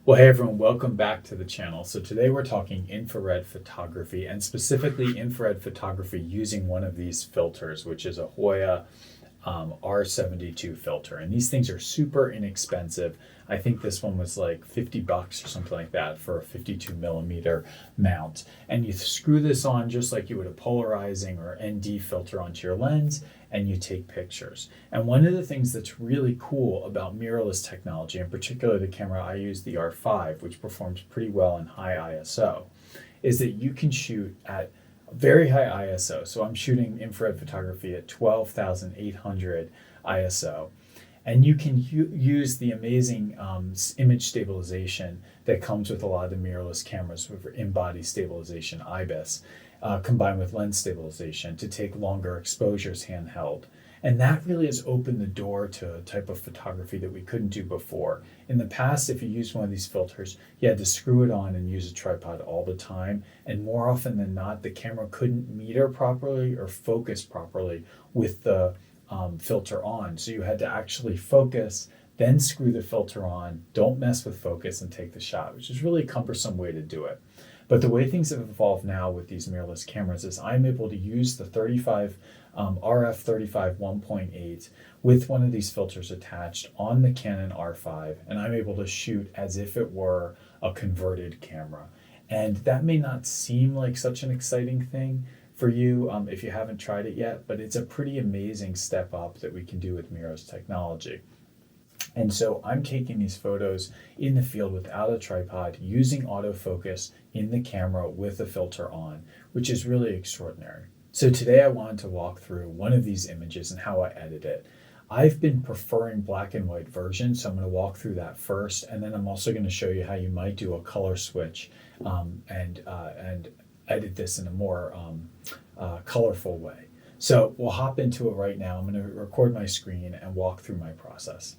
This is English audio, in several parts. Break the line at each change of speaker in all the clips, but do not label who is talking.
Well, hey everyone, welcome back to the channel. So today we're talking infrared photography, and specifically infrared photography using one of these filters, which is a Hoya R72 filter. And these things are super inexpensive. I think this one was like 50 bucks or something like that for a 52 millimeter mount. And you screw this on just like you would a polarizing or ND filter onto your lens, and you take pictures. And one of the things that's really cool about mirrorless technology, in particular the camera I use, the R5, which performs pretty well in high ISO, is that you can shoot at very high ISO. So I'm shooting infrared photography at 12,800 ISO. And you can use the amazing image stabilization that comes with a lot of the mirrorless cameras with in-body stabilization, IBIS, combined with lens stabilization to take longer exposures handheld. And that really has opened the door to a type of photography that we couldn't do before. In the past, if you used one of these filters, you had to screw it on and use a tripod all the time. And more often than not, the camera couldn't meter properly or focus properly with the filter on. So you had to actually focus, then screw the filter on, don't mess with focus, and take the shot, which is really a cumbersome way to do it. But the way things have evolved now with these mirrorless cameras is I'm able to use the RF35 1.8 with one of these filters attached on the Canon R5, and I'm able to shoot as if it were a converted camera. And that may not seem like such an exciting thing for you if you haven't tried it yet, but it's a pretty amazing step up that we can do with mirrorless technology. And so I'm taking these photos in the field without a tripod, using autofocus in the camera with a filter on, which is really extraordinary. So today I wanted to walk through one of these images and how I edit it. I've been preferring black and white versions, so I'm going to walk through that first, and then I'm also going to show you how you might do a color switch and edit this in a more colorful way. So we'll hop into it right now. I'm going to record my screen and walk through my process.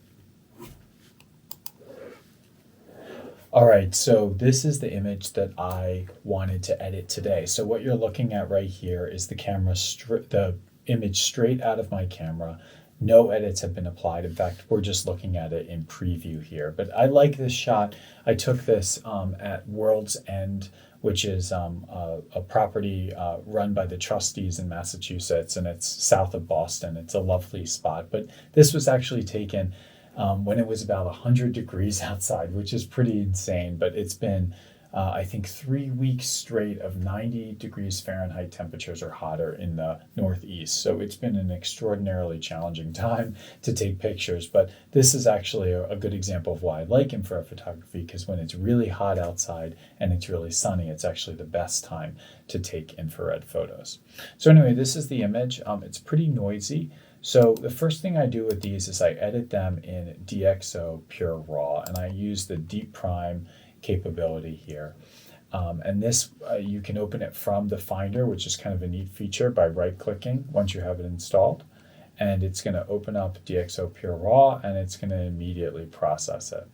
All right, so this is the image that I wanted to edit today. So what you're looking at right here is the image straight out of my camera. No edits have been applied. In fact, we're just looking at it in preview here. But I like this shot. I took this at World's End, which is a property run by the trustees in Massachusetts, and it's south of Boston. It's a lovely spot. But this was actually taken when it was about 100 degrees outside, which is pretty insane. But it's been, I think, 3 weeks straight of 90 degrees Fahrenheit temperatures or hotter in the Northeast. So it's been an extraordinarily challenging time to take pictures. But this is actually a good example of why I like infrared photography, because when it's really hot outside and it's really sunny, it's actually the best time to take infrared photos. So anyway, this is the image. It's pretty noisy. So the first thing I do with these is I edit them in DxO Pure Raw, and I use the deep prime capability here. And this, you can open it from the Finder, which is kind of a neat feature, by right-clicking once you have it installed. And it's going to open up DxO Pure Raw, and it's going to immediately process it.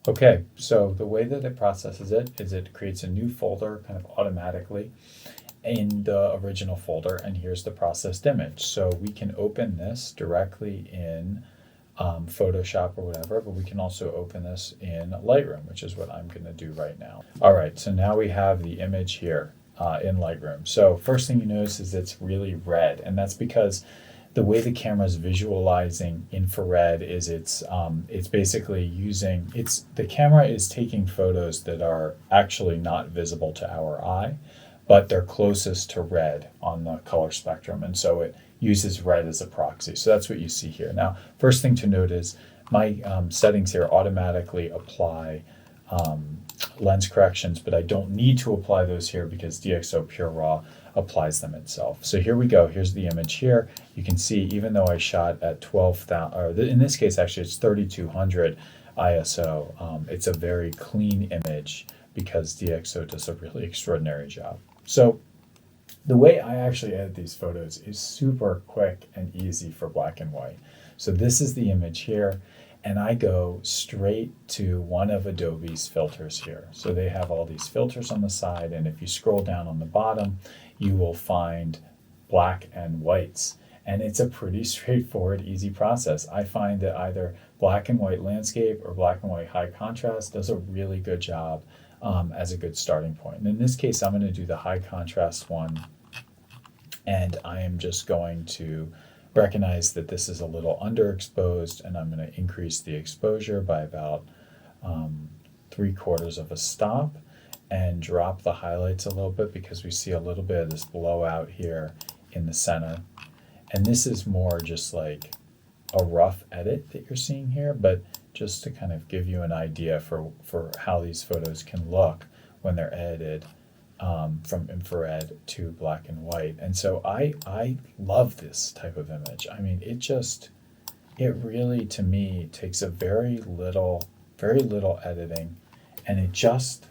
Okay, so the way that it processes it is it creates a new folder kind of automatically in the original folder, and here's the processed image. So we can open this directly in Photoshop or whatever, but we can also open this in Lightroom, which is what I'm going to do right now. All right, so now we have the image here in Lightroom. So first thing you notice is it's really red, and that's because the way the camera is visualizing infrared is it's basically the camera is taking photos that are actually not visible to our eye, but they're closest to red on the color spectrum, and so it uses red as a proxy. So that's what you see here. Now, first thing to note is my settings here automatically apply lens corrections, but I don't need to apply those here because DxO Pure Raw applies them itself. So here we go. Here's the image here. You can see even though I shot at 12,000, or in this case actually it's 3,200 ISO, it's a very clean image because DxO does a really extraordinary job. So the way I actually edit these photos is super quick and easy for black and white. So this is the image here, and I go straight to one of Adobe's filters here. So they have all these filters on the side, and if you scroll down on the bottom, you will find black and whites. And it's a pretty straightforward, easy process. I find that either black and white landscape or black and white high contrast does a really good job as a good starting point. And in this case, I'm going to do the high contrast one, and I am just going to recognize that this is a little underexposed, and I'm going to increase the exposure by about 3/4 of a stop and drop the highlights a little bit because we see a little bit of this blowout here in the center. And this is more just like a rough edit that you're seeing here, but just to kind of give you an idea for how these photos can look when they're edited from infrared to black and white. And so I love this type of image. I mean, it really, to me, takes a very little editing, and it just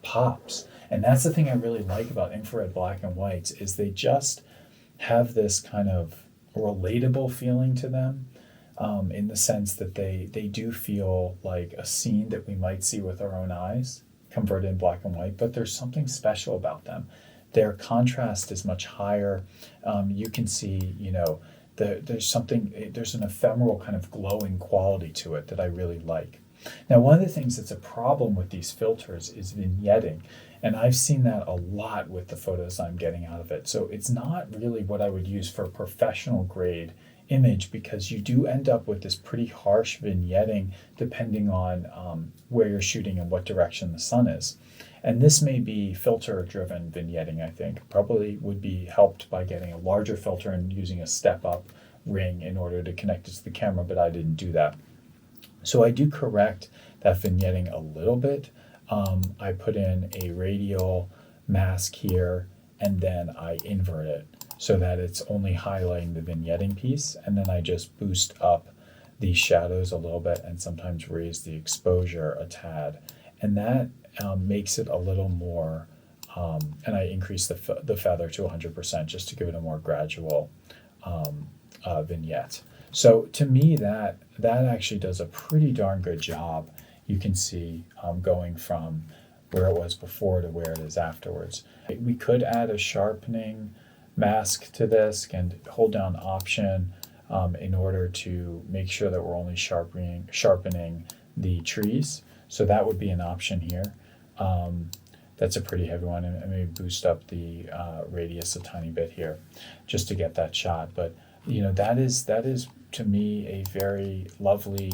pops. And that's the thing I really like about infrared black and whites, is they just have this kind of relatable feeling to them, in the sense that they do feel like a scene that we might see with our own eyes converted in black and white, but there's something special about them. Their contrast is much higher. You can see, there's an ephemeral kind of glowing quality to it that I really like. Now, one of the things that's a problem with these filters is vignetting, and I've seen that a lot with the photos I'm getting out of it. So it's not really what I would use for a professional grade image, because you do end up with this pretty harsh vignetting depending on where you're shooting and what direction the sun is. And this may be filter-driven vignetting, I think. Probably would be helped by getting a larger filter and using a step-up ring in order to connect it to the camera, but I didn't do that. So I do correct that vignetting a little bit. I put in a radial mask here, and then I invert it so that it's only highlighting the vignetting piece, and then I just boost up the shadows a little bit and sometimes raise the exposure a tad. And that makes it a little more, and I increase the feather to 100% just to give it a more gradual vignette. So to me, that actually does a pretty darn good job. You can see going from where it was before to where it is afterwards. We could add a sharpening mask to this and hold down Option in order to make sure that we're only sharpening the trees. So that would be an option here. That's a pretty heavy one, and maybe boost up the radius a tiny bit here just to get that shot. But that is to me a very lovely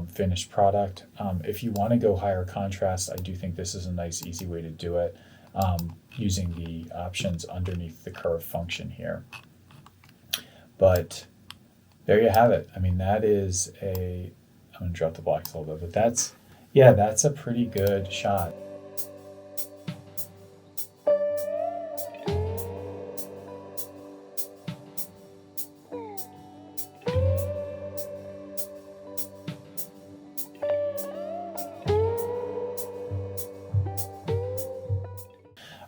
finished product. If you want to go higher contrast, I do think this is a nice easy way to do it, using the options underneath the curve function here. But there you have it. I mean, that is I'm going to drop the blacks a little bit, but that's a pretty good shot.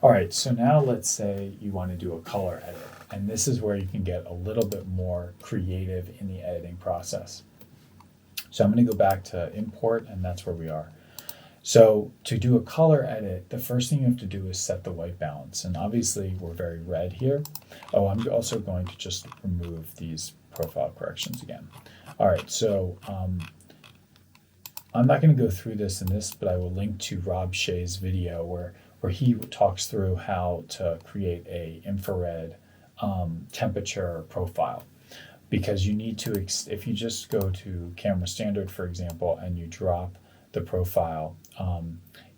All right, so now let's say you want to do a color edit, and this is where you can get a little bit more creative in the editing process. So I'm going to go back to import, and that's where we are. So to do a color edit, the first thing you have to do is set the white balance, and obviously we're very red here. Oh, I'm also going to just remove these profile corrections again. All right, so I'm not going to go through this in this, but I will link to Rob Shea's video where he talks through how to create a infrared temperature profile. Because you need to, if you just go to camera standard, for example, and you drop the profile,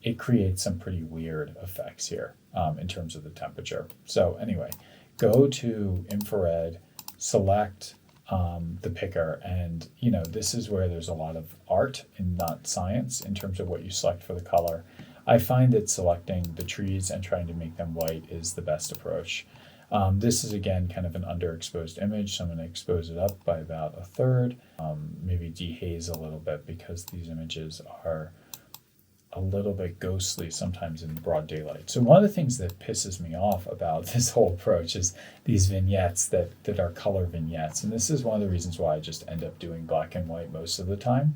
it creates some pretty weird effects here in terms of the temperature. So anyway, go to infrared, select the picker, and this is where there's a lot of art and not science in terms of what you select for the color. I find that selecting the trees and trying to make them white is the best approach. This is again kind of an underexposed image, so I'm going to expose it up by about 1/3, maybe dehaze a little bit because these images are a little bit ghostly sometimes in broad daylight. So one of the things that pisses me off about this whole approach is these vignettes that are color vignettes, and this is one of the reasons why I just end up doing black and white most of the time.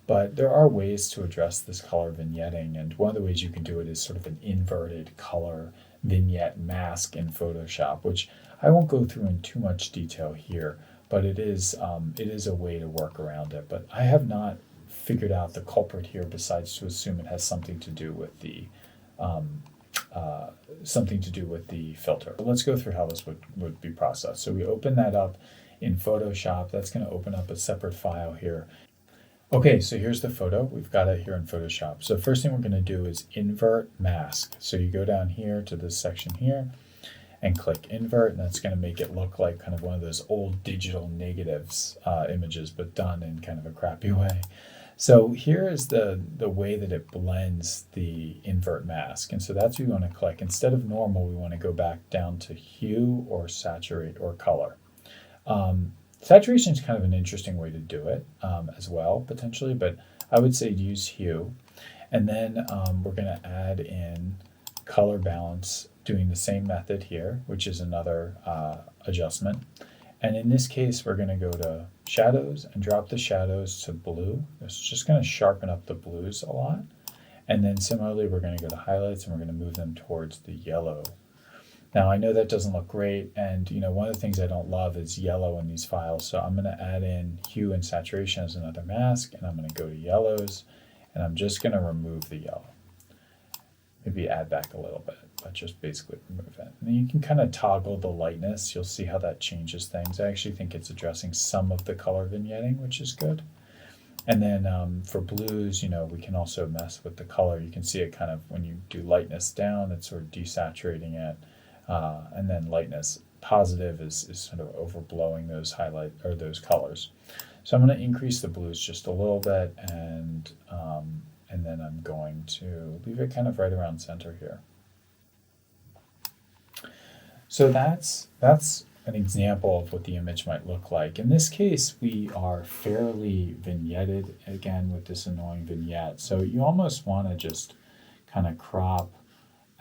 But there are ways to address this color vignetting, and one of the ways you can do it is sort of an inverted color vignette mask in Photoshop, which I won't go through in too much detail here, but it is a way to work around it. But I have not figured out the culprit here, besides to assume it has something to do with the filter. Let's go through how this would be processed. So we open that up in Photoshop. That's going to open up a separate file here. Okay, so here's the photo. We've got it here in Photoshop. So first thing we're going to do is invert mask. So you go down here to this section here and click invert, and that's going to make it look like kind of one of those old digital negatives images, but done in kind of a crappy way. So here is the way that it blends the invert mask. And so that's what we want to click. Instead of normal, we want to go back down to hue or saturate or color. Saturation is kind of an interesting way to do it as well, potentially, but I would say use hue. And then we're going to add in color balance, doing the same method here, which is another adjustment. And in this case, we're going to go to shadows and drop the shadows to blue. It's just going to sharpen up the blues a lot. And then similarly, we're going to go to highlights and we're going to move them towards the yellow. Now I know that doesn't look great, and one of the things I don't love is yellow in these files, so I'm going to add in hue and saturation as another mask, and I'm going to go to yellows, and I'm just going to remove the yellow. Maybe add back a little bit, but just basically remove it. And then you can kind of toggle the lightness. You'll see how that changes things. I actually think it's addressing some of the color vignetting, which is good. And then for blues, we can also mess with the color. You can see it kind of, when you do lightness down, it's sort of desaturating it. And then lightness positive is sort of overblowing those highlight or those colors. So I'm going to increase the blues just a little bit, and then I'm going to leave it kind of right around center here. So that's an example of what the image might look like. In this case, we are fairly vignetted again with this annoying vignette. So you almost want to just kind of crop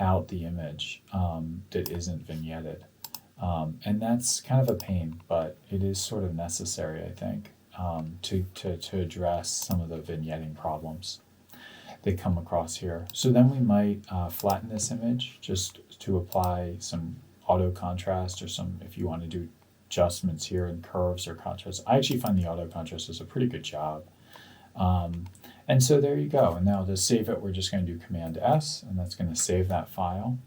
out the image that isn't vignetted. And that's kind of a pain, but it is sort of necessary, I think, to address some of the vignetting problems that come across here. So then we might flatten this image just to apply some auto contrast, or some, if you want to do adjustments here in curves or contrast. I actually find the auto contrast does a pretty good job. And so there you go. And now to save it, we're just going to do Command S, and that's going to save that file.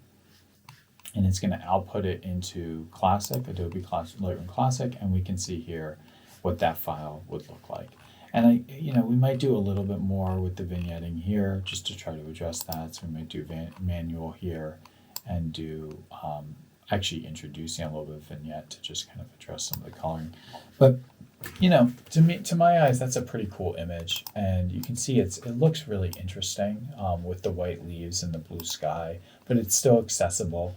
And it's going to output it into Classic, Adobe Lightroom Classic, and we can see here what that file would look like. And we might do a little bit more with the vignetting here just to try to address that. So we might do manual here and do actually introducing a little bit of vignette to just kind of address some of the coloring. But to my eyes, that's a pretty cool image, and you can see it looks really interesting with the white leaves and the blue sky, but it's still accessible,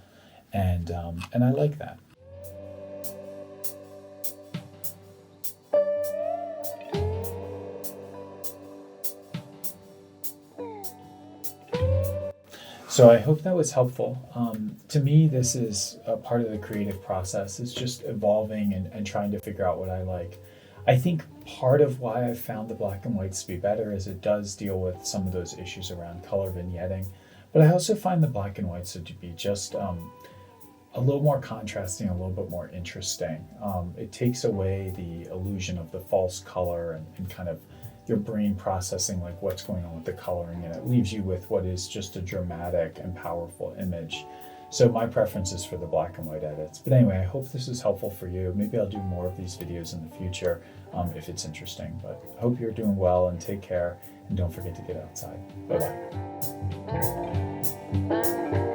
and I like that. So I hope that was helpful. To me, this is a part of the creative process. It's just evolving and trying to figure out what I like. I think part of why I found the black and whites to be better is it does deal with some of those issues around color vignetting. But I also find the black and whites to be just a little more contrasting, a little bit more interesting. It takes away the illusion of the false color and kind of your brain processing like what's going on with the coloring, and it leaves you with what is just a dramatic and powerful image. So my preference is for the black and white edits. But anyway, I hope this is helpful for you. Maybe I'll do more of these videos in the future if it's interesting. But I hope you're doing well, and take care, and don't forget to get outside. Bye-bye.